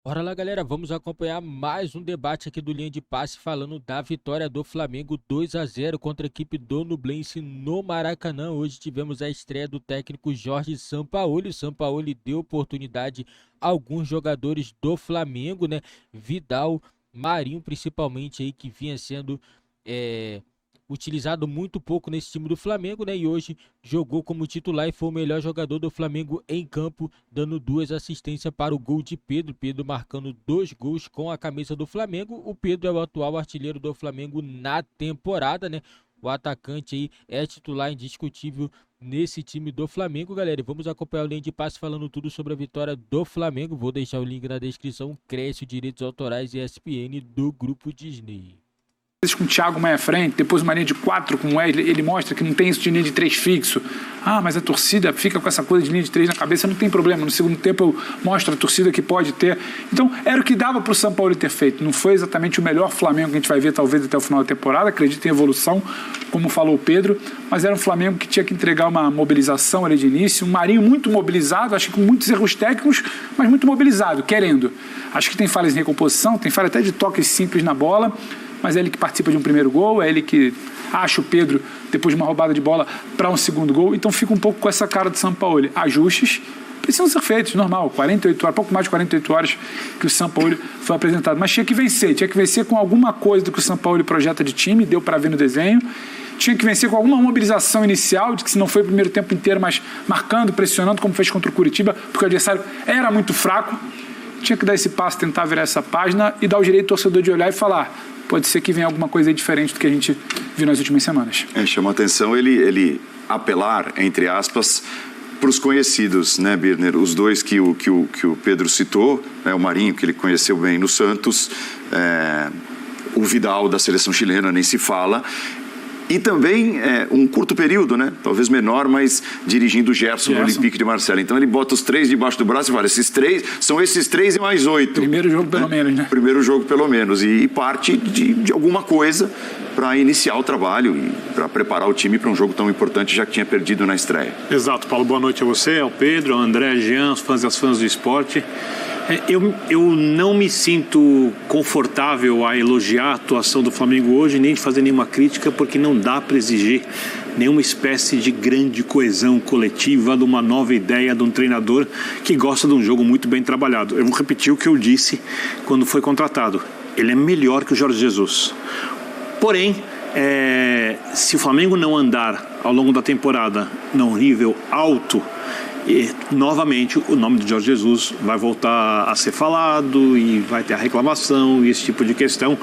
Bora lá, galera, vamos acompanhar mais um debate aqui do Linha de Passe falando da vitória do Flamengo 2-0 contra a equipe do Nublense no Maracanã. Hoje tivemos a estreia do técnico Jorge Sampaoli. O Sampaoli deu oportunidade a alguns jogadores do Flamengo, né? Vidal, Marinho principalmente aí, que vinha sendo utilizado muito pouco nesse time do Flamengo, né? E hoje jogou como titular e foi o melhor jogador do Flamengo em campo, dando 2 assistências para o gol de Pedro. Pedro marcando 2 gols com a camisa do Flamengo. O Pedro é o atual artilheiro do Flamengo na temporada, né? O atacante aí é titular indiscutível nesse time do Flamengo, galera. E vamos acompanhar o Linha de Passe falando tudo sobre a vitória do Flamengo. Vou deixar o link na descrição. Cresce Direitos Autorais e ESPN do Grupo Disney. Com o Thiago mais à frente, depois uma linha de 4 com o Wesley, ele mostra que não tem isso de linha de 3 fixo. Ah, mas a torcida fica com essa coisa de linha de 3 na cabeça, não tem problema. No segundo tempo eu mostro a torcida que pode ter. Então, era o que dava para o Sampaoli ter feito. Não foi exatamente o melhor Flamengo que a gente vai ver, talvez, até o final da temporada. Acredito em evolução, como falou o Pedro. Mas era um Flamengo que tinha que entregar uma mobilização ali de início. Um Marinho muito mobilizado, acho que com muitos erros técnicos, mas muito mobilizado, querendo. Acho que tem falhas em recomposição, tem falha até de toques simples na bola. Mas é ele que participa de um primeiro gol, é ele que acha o Pedro, depois de uma roubada de bola, para um segundo gol. Então fica um pouco com essa cara do Sampaoli. Ajustes precisam ser feitos, normal, 48 horas, pouco mais de 48 horas que o Sampaoli foi apresentado. Mas tinha que vencer com alguma coisa do que o Sampaoli projeta de time, deu para ver no desenho. Tinha que vencer com alguma mobilização inicial, de que se não foi o primeiro tempo inteiro, mas marcando, pressionando, como fez contra o Curitiba, porque o adversário era muito fraco. Tinha que dar esse passo, tentar virar essa página e dar o direito ao torcedor de olhar e falar: pode ser que venha alguma coisa aí diferente do que a gente viu nas últimas semanas. Chama a atenção ele apelar, entre aspas, para os conhecidos, né, Birner? Os dois que o Pedro citou, né, o Marinho, que ele conheceu bem no Santos, o Vidal da seleção chilena, nem se fala. E também um curto período, né? Talvez menor, mas dirigindo o Gerson no Olympique de Marseille. Então ele bota os 3 debaixo do braço e fala: esses 3 são esses 3 e mais 8. Primeiro jogo pelo menos, né? Primeiro jogo pelo menos. E parte de alguma coisa para iniciar o trabalho e para preparar o time para um jogo tão importante, já que tinha perdido na estreia. Exato, Paulo. Boa noite a você, ao Pedro, ao André, ao Jean, os fãs e as fãs do esporte. Eu não me sinto confortável a elogiar a atuação do Flamengo hoje, nem de fazer nenhuma crítica, porque não dá para exigir nenhuma espécie de grande coesão coletiva, de uma nova ideia de um treinador que gosta de um jogo muito bem trabalhado. Eu vou repetir o que eu disse quando foi contratado. Ele é melhor que o Jorge Jesus. Porém, se o Flamengo não andar ao longo da temporada num nível alto, e novamente o nome de Jorge Jesus vai voltar a ser falado e vai ter a reclamação e esse tipo de questão,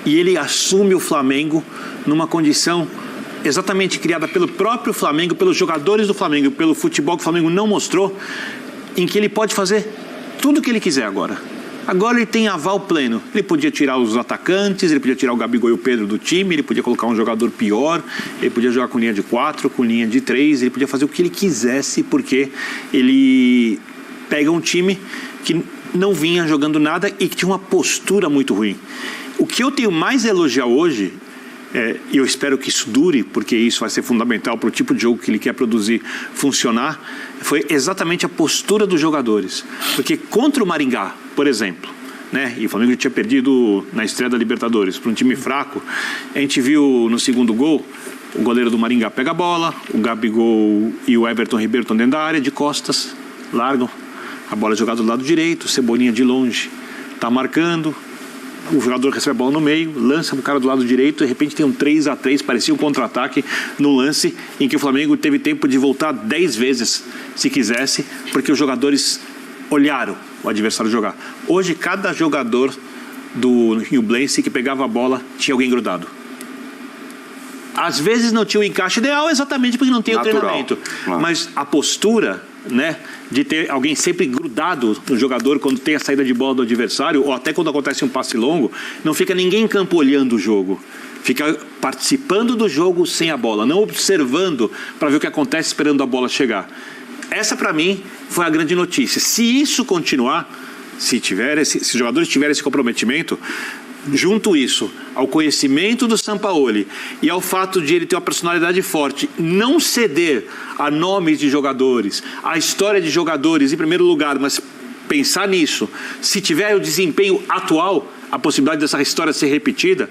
e ele assume o Flamengo numa condição exatamente criada pelo próprio Flamengo, pelos jogadores do Flamengo, pelo futebol que o Flamengo não mostrou, em que ele pode fazer tudo o que ele quiser agora. Agora ele tem aval pleno. Ele podia tirar os atacantes, ele podia tirar o Gabigol e o Pedro do time, ele podia colocar um jogador pior, ele podia jogar com linha de 4, com linha de 3, ele podia fazer o que ele quisesse, porque ele pega um time que não vinha jogando nada e que tinha uma postura muito ruim. O que eu tenho mais a elogiar hoje, e eu espero que isso dure, porque isso vai ser fundamental para o tipo de jogo que ele quer produzir funcionar, foi exatamente a postura dos jogadores. Porque contra o Maringá, por exemplo, né, e o Flamengo tinha perdido na estreia da Libertadores para um time fraco, a gente viu no segundo gol, o goleiro do Maringá pega a bola, o Gabigol e o Everton Ribeiro estão dentro da área, de costas, largam, a bola é jogada do lado direito, o Cebolinha de longe está marcando, o jogador recebe a bola no meio, lança para o cara do lado direito, de repente tem um 3-3, parecia um contra-ataque no lance em que o Flamengo teve tempo de voltar 10 vezes, se quisesse, porque os jogadores olharam o adversário jogar. Hoje, cada jogador do Nublense que pegava a bola tinha alguém grudado. Às vezes não tinha o encaixe ideal, exatamente porque não tem o treinamento. Claro. Mas a postura, né, de ter alguém sempre grudado no jogador quando tem a saída de bola do adversário, ou até quando acontece um passe longo, não fica ninguém em campo olhando o jogo. Fica participando do jogo sem a bola, não observando para ver o que acontece esperando a bola chegar. Essa, para mim, foi a grande notícia. Se isso continuar, se os jogadores tiverem esse comprometimento, junto isso ao conhecimento do Sampaoli e ao fato de ele ter uma personalidade forte, não ceder a nomes de jogadores, a história de jogadores em primeiro lugar, mas pensar nisso, se tiver o desempenho atual, a possibilidade dessa história ser repetida,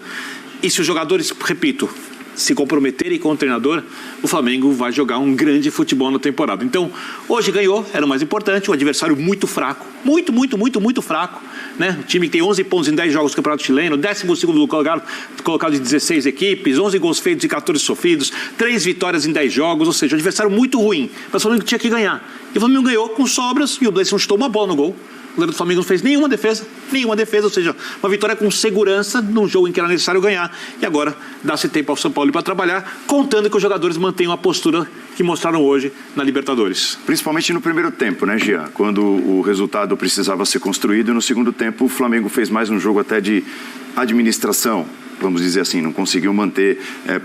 e se os jogadores, repito, se comprometerem com o treinador, o Flamengo vai jogar um grande futebol na temporada. Então, hoje ganhou, era o mais importante, o adversário muito fraco, muito fraco, né? O time que tem 11 pontos em 10 jogos do Campeonato Chileno, 12º colocado de 16 equipes, 11 gols feitos e 14 sofridos, 3 vitórias em 10 jogos, ou seja, um adversário muito ruim, mas o Flamengo tinha que ganhar. E o Flamengo ganhou com sobras e o Gleison chutou uma bola no gol. O goleiro do Flamengo não fez nenhuma defesa, ou seja, uma vitória com segurança num jogo em que era necessário ganhar. E agora dá-se tempo ao São Paulo para trabalhar, contando que os jogadores mantenham a postura que mostraram hoje na Libertadores. Principalmente no primeiro tempo, né, Jean? Quando o resultado precisava ser construído, e no segundo tempo o Flamengo fez mais um jogo até de administração, vamos dizer assim, não conseguiu manter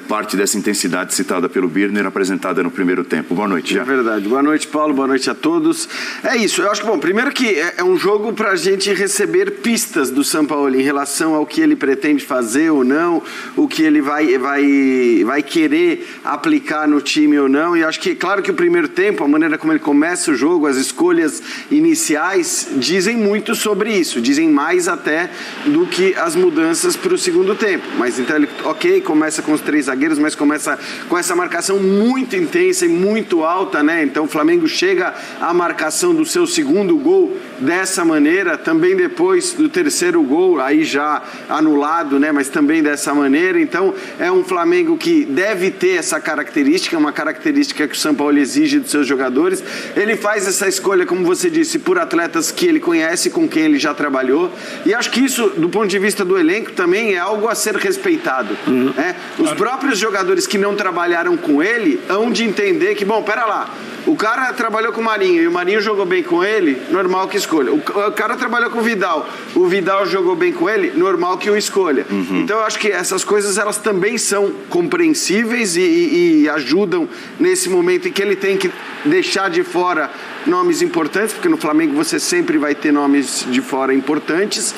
parte dessa intensidade citada pelo Birner, apresentada no primeiro tempo. Boa noite, Jean. É verdade. Boa noite, Paulo. Boa noite a todos. É isso. Eu acho que, bom, primeiro que é um jogo para a gente receber pistas do São Paulo em relação ao que ele pretende fazer ou não, o que ele vai querer aplicar no time ou não. E acho que, claro que o primeiro tempo, a maneira como ele começa o jogo, as escolhas iniciais, dizem muito sobre isso. Dizem mais até do que as mudanças para o segundo tempo. Mas então ele, começa com os 3 zagueiros, mas começa com essa marcação muito intensa e muito alta, né? Então o Flamengo chega à marcação do seu segundo gol dessa maneira, também depois do terceiro gol, aí já anulado, né? Mas também dessa maneira. Então é um Flamengo que deve ter essa característica, uma característica que o São Paulo exige dos seus jogadores. Ele faz essa escolha, como você disse, por atletas que ele conhece, com quem ele já trabalhou. E acho que isso, do ponto de vista do elenco, também é algo a ser respeitado. Né? Os próprios jogadores que não trabalharam com ele hão de entender que, bom, pera lá, o cara trabalhou com o Marinho e o Marinho jogou bem com ele, normal que escolha. O cara trabalhou com o Vidal jogou bem com ele, normal que o escolha. Então eu acho que essas coisas elas também são compreensíveis e ajudam nesse momento em que ele tem que deixar de fora nomes importantes, porque no Flamengo você sempre vai ter nomes de fora importantes,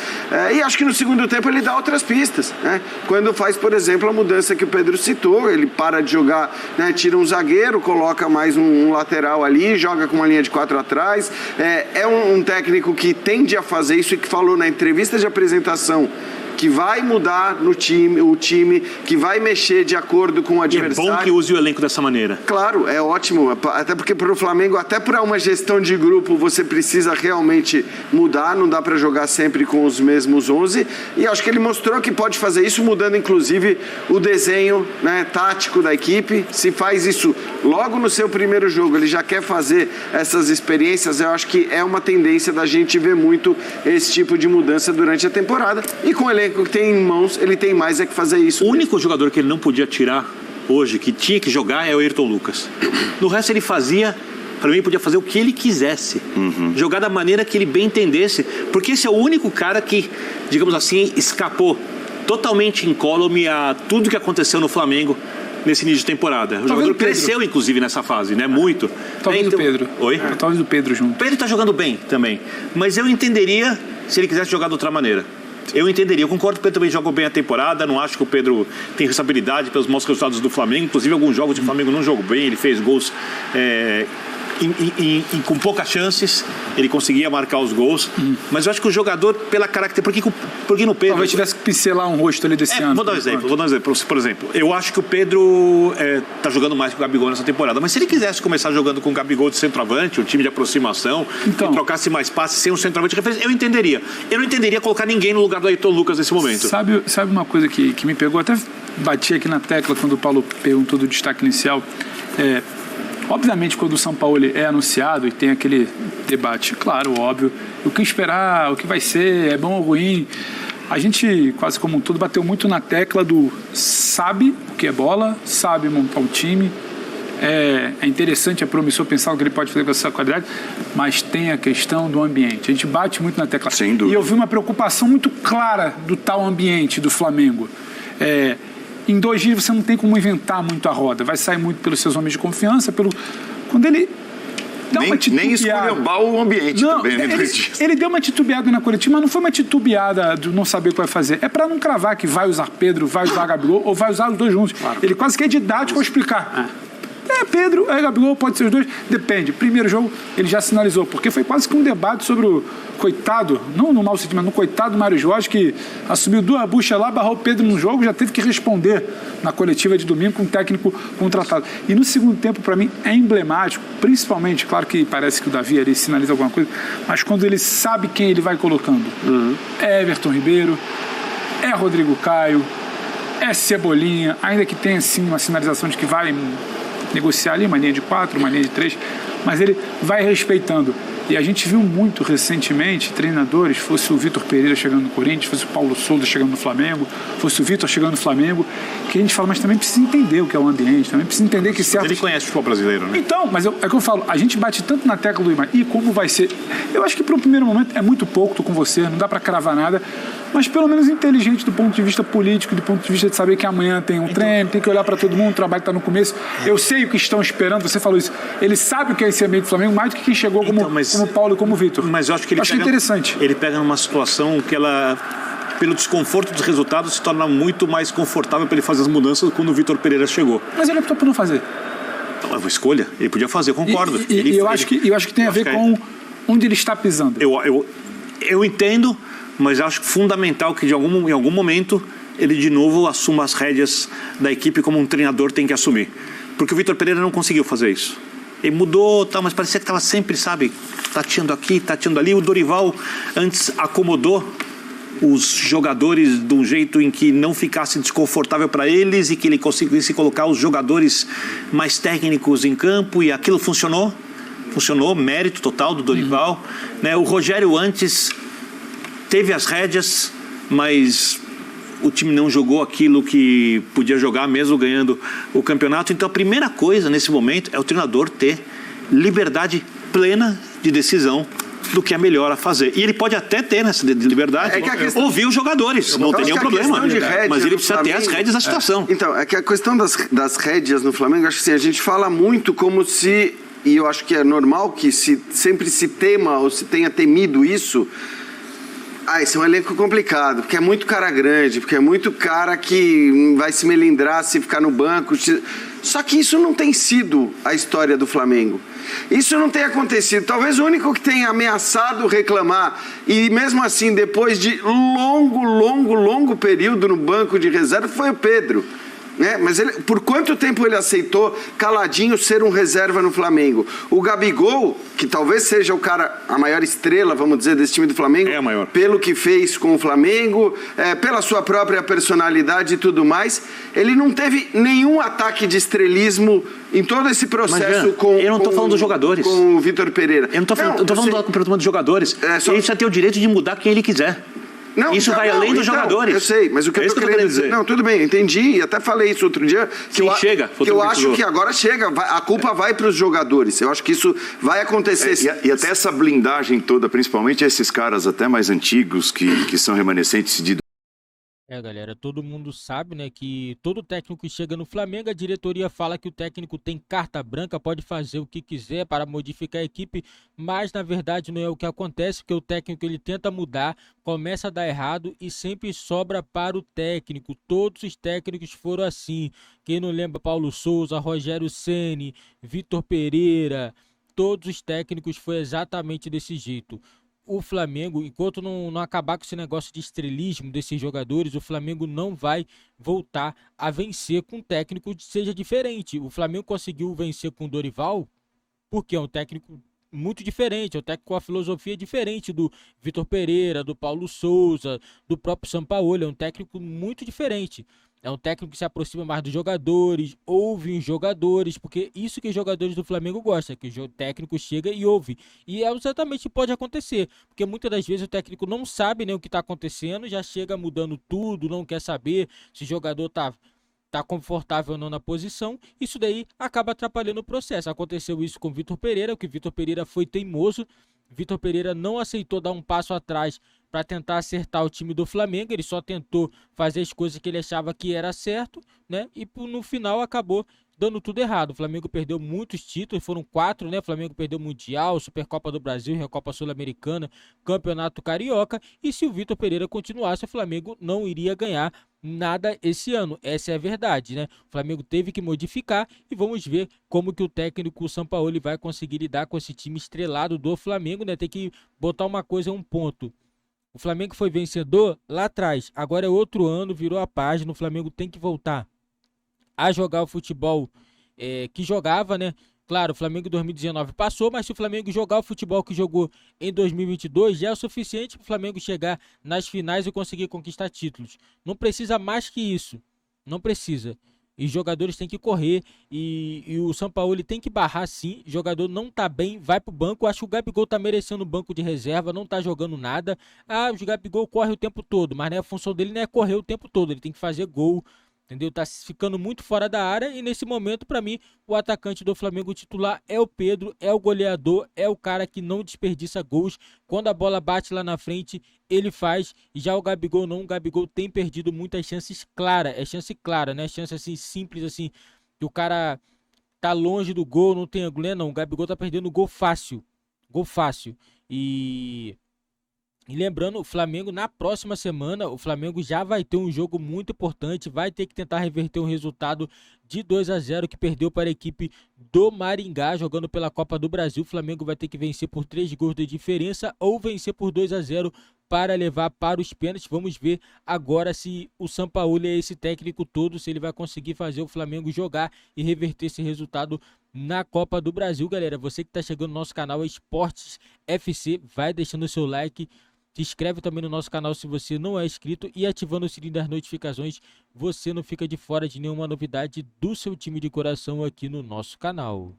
e acho que no segundo tempo ele dá outras pistas, né? Quando faz, por exemplo, a mudança que o Pedro citou, ele para de jogar, né? Tira um zagueiro, coloca mais um lateral ali, joga com uma linha de 4 atrás, é um técnico que tende a fazer isso e que falou na entrevista de apresentação que vai mudar o time, que vai mexer de acordo com o adversário. É bom que use o elenco dessa maneira. Claro, é ótimo, até porque para o Flamengo, até para uma gestão de grupo, você precisa realmente mudar, não dá para jogar sempre com os mesmos 11, e acho que ele mostrou que pode fazer isso, mudando inclusive o desenho, né, tático da equipe. Se faz isso logo no seu primeiro jogo, ele já quer fazer essas experiências, eu acho que é uma tendência da gente ver muito esse tipo de mudança durante a temporada, e com o elenco que tem em mãos, ele tem mais que fazer isso. O único jogador que ele não podia tirar hoje, que tinha que jogar, é o Ayrton Lucas. No resto ele fazia, para mim, podia fazer o que ele quisesse. Jogar da maneira que ele bem entendesse, porque esse é o único cara que, digamos assim, escapou totalmente incólume a tudo que aconteceu no Flamengo nesse início de temporada. O jogador cresceu, inclusive, nessa fase, né? Muito. Talvez então... o Pedro. Oi? Talvez o Pedro junto. O Pedro tá jogando bem também, mas eu entenderia se ele quisesse jogar de outra maneira. Eu entenderia, eu concordo que o Pedro também jogou bem a temporada, não acho que o Pedro tem responsabilidade pelos maus resultados do Flamengo, inclusive alguns jogos o Flamengo não jogou bem, ele fez gols com poucas chances, ele conseguia marcar os gols, mas eu acho que o jogador, pela característica, porque no Pedro... Talvez tivesse que pincelar um rosto ali desse ano. Vou dar um exemplo, por exemplo, eu acho que o Pedro tá jogando mais que o Gabigol nessa temporada, mas se ele quisesse começar jogando com o Gabigol de centroavante, um time de aproximação, então, que trocasse mais passes sem um centroavante de referência, eu entenderia. Eu não entenderia colocar ninguém no lugar do Ayrton Lucas nesse momento. Sabe uma coisa que me pegou, até bati aqui na tecla quando o Paulo perguntou do destaque inicial, obviamente, quando o São Paulo é anunciado e tem aquele debate, claro, óbvio, o que esperar, o que vai ser, é bom ou ruim, a gente, quase como um todo, bateu muito na tecla do sabe o que é bola, sabe montar um time, é interessante, é promissor pensar o que ele pode fazer com essa qualidade, mas tem a questão do ambiente. A gente bate muito na tecla. Sem dúvida. E eu vi uma preocupação muito clara do tal ambiente do Flamengo. Em 2 dias você não tem como inventar muito a roda. Vai sair muito pelos seus homens de confiança, quando ele dá uma titubeada. Nem esculhambar o ambiente não, também, né? 2 dias. Ele deu uma titubeada na coletiva, mas não foi uma titubeada de não saber o que vai fazer. É para não cravar que vai usar Pedro, vai usar Gabigol ou vai usar os dois juntos. Claro. Ele quase que é didático ao explicar. É Pedro, é Gabigol, pode ser os dois, depende. Primeiro jogo, ele já sinalizou, porque foi quase que um debate sobre o coitado, não no mau sentido, mas no coitado Mário Jorge, que assumiu 2 buchas lá, barrou o Pedro num jogo, já teve que responder na coletiva de domingo com um técnico contratado. E no segundo tempo, para mim, é emblemático, principalmente, claro que parece que o Davi ali sinaliza alguma coisa, mas quando ele sabe quem ele vai colocando. É Everton Ribeiro, é Rodrigo Caio, é Cebolinha, ainda que tenha assim uma sinalização de que vai negociar ali uma linha de 4, uma linha de 3, mas ele vai respeitando. E a gente viu muito recentemente treinadores, fosse o Vitor Pereira chegando no Corinthians, fosse o Paulo Souza chegando no Flamengo, fosse o Vitor chegando no Flamengo, que a gente fala, mas também precisa entender o que é o ambiente, também precisa entender que certos... Ele conhece o futebol brasileiro, né? Então, mas é o que eu falo, a gente bate tanto na tecla do Imar, e como vai ser... Eu acho que para o primeiro momento é muito pouco, tô com você, não dá para cravar nada, mas pelo menos inteligente do ponto de vista político, do ponto de vista de saber que amanhã tem um treino, tem que olhar para todo mundo, o trabalho está no começo. Eu sei o que estão esperando, você falou isso. Ele sabe o que é esse ambiente do Flamengo mais do que quem chegou como Paulo e como Vitor. Mas eu acho que ele pega, interessante. Ele pega numa situação que ela, pelo desconforto dos resultados, se torna muito mais confortável para ele fazer as mudanças quando o Vitor Pereira chegou. Mas ele optou por não fazer. Então, é uma escolha. Ele podia fazer, eu concordo. Eu acho que tem a ver com onde ele está pisando. Eu entendo, mas acho fundamental que em algum momento ele de novo assuma as rédeas da equipe como um treinador tem que assumir. Porque o Vitor Pereira não conseguiu fazer isso. Ele mudou, mas parecia que estava sempre, sabe, tateando aqui, tateando ali. O Dorival antes acomodou os jogadores de um jeito em que não ficasse desconfortável para eles e que ele conseguisse colocar os jogadores mais técnicos em campo, e aquilo funcionou, mérito total do Dorival. Né? O Rogério antes teve as rédeas, mas o time não jogou aquilo que podia jogar, mesmo ganhando o campeonato. Então a primeira coisa nesse momento é o treinador ter liberdade plena de decisão do que é melhor a fazer. E ele pode até ter nessa liberdade, ouvir os jogadores, não tem nenhum problema. Mas ele precisa ter as rédeas da situação. Então, é que a questão das rédeas no Flamengo, acho que assim, a gente fala muito como se, e eu acho que é normal que sempre se tema ou se tenha temido isso. Esse é um elenco complicado, porque é muito cara grande, porque é muito cara que vai se melindrar se ficar no banco. Só que isso não tem sido a história do Flamengo. Isso não tem acontecido. Talvez o único que tenha ameaçado reclamar, e mesmo assim, depois de longo período no banco de reserva, foi o Pedro. Né? Mas por quanto tempo ele aceitou caladinho ser um reserva no Flamengo? O Gabigol, que talvez seja o cara, a maior estrela, vamos dizer, desse time do Flamengo, é a maior. Pelo que fez com o Flamengo, pela sua própria personalidade e tudo mais, ele não teve nenhum ataque de estrelismo em todo esse processo. Mas, eu não estou falando dos jogadores. Com o Vitor Pereira. Eu não estou falando do comportamento dos jogadores. Ele precisa ter o direito de mudar quem ele quiser. Não, isso vai além dos jogadores. Eu sei, mas o que eu estou querendo dizer... Não, tudo bem, entendi, e até falei isso outro dia. Chega. Que eu acho que agora chega, a culpa vai para os jogadores. Eu acho que isso vai acontecer. E até essa blindagem toda, principalmente esses caras até mais antigos, que são remanescentes de... Galera, todo mundo sabe, né, que todo técnico que chega no Flamengo, a diretoria fala que o técnico tem carta branca, pode fazer o que quiser para modificar a equipe, mas na verdade não é o que acontece, porque o técnico ele tenta mudar, começa a dar errado e sempre sobra para o técnico. Todos os técnicos foram assim. Quem não lembra, Paulo Souza, Rogério Ceni, Vitor Pereira, todos os técnicos foi exatamente desse jeito. O Flamengo, enquanto não acabar com esse negócio de estrelismo desses jogadores, o Flamengo não vai voltar a vencer com um técnico que seja diferente. O Flamengo conseguiu vencer com o Dorival porque é um técnico muito diferente, é um técnico com a filosofia diferente do Vitor Pereira, do Paulo Souza, do próprio Sampaoli. É um técnico muito diferente. É um técnico que se aproxima mais dos jogadores, ouve os jogadores, porque isso que os jogadores do Flamengo gostam, que o técnico chega e ouve. E é exatamente o que pode acontecer, porque muitas das vezes o técnico não sabe nem o que está acontecendo, já chega mudando tudo, não quer saber se o jogador tá confortável ou não na posição. Isso daí acaba atrapalhando o processo. Aconteceu isso com o Vitor Pereira, que o Vitor Pereira foi teimoso. Vitor Pereira não aceitou dar um passo atrás para tentar acertar o time do Flamengo. Ele só tentou fazer as coisas que ele achava que era certo, né? E no final acabou dando tudo errado. O Flamengo perdeu muitos títulos, foram 4, né? O Flamengo perdeu Mundial, Supercopa do Brasil, Recopa Sul-Americana, Campeonato Carioca. E se o Vitor Pereira continuasse, o Flamengo não iria ganhar nada esse ano. Essa é a verdade, né? O Flamengo teve que modificar e vamos ver como que o técnico Sampaoli vai conseguir lidar com esse time estrelado do Flamengo, né? Tem que botar uma coisa, um ponto. O Flamengo foi vencedor lá atrás, agora é outro ano, virou a página, o Flamengo tem que voltar a jogar o futebol que jogava, né? Claro, o Flamengo em 2019 passou, mas se o Flamengo jogar o futebol que jogou em 2022, já é o suficiente para o Flamengo chegar nas finais e conseguir conquistar títulos. Não precisa mais que isso, não precisa. E os jogadores têm que correr e o Sampaoli tem que barrar sim. O jogador não tá bem, vai pro banco. Acho que o Gabigol tá merecendo o banco de reserva, não tá jogando nada. O Gabigol corre o tempo todo, mas né, a função dele não é correr o tempo todo, ele tem que fazer gol. Entendeu? Tá ficando muito fora da área e nesse momento, para mim, o atacante do Flamengo titular é o Pedro, é o goleador, é o cara que não desperdiça gols. Quando a bola bate lá na frente, ele faz. Já o Gabigol não, o Gabigol tem perdido muitas chances claras. É chance clara, né? Chance assim, simples assim, que o cara tá longe do gol, não tem ângulo, não. O Gabigol tá perdendo gol fácil. Gol fácil. E lembrando, o Flamengo na próxima semana, o Flamengo já vai ter um jogo muito importante, vai ter que tentar reverter um resultado de 2-0 que perdeu para a equipe do Maringá, jogando pela Copa do Brasil. O Flamengo vai ter que vencer por 3 gols de diferença ou vencer por 2-0 para levar para os pênaltis. Vamos ver agora se o Sampaoli é esse técnico todo, se ele vai conseguir fazer o Flamengo jogar e reverter esse resultado na Copa do Brasil. Galera, você que está chegando no nosso canal Esportes FC, vai deixando o seu like, se inscreve também no nosso canal se você não é inscrito e ativando o sininho das notificações, você não fica de fora de nenhuma novidade do seu time de coração aqui no nosso canal.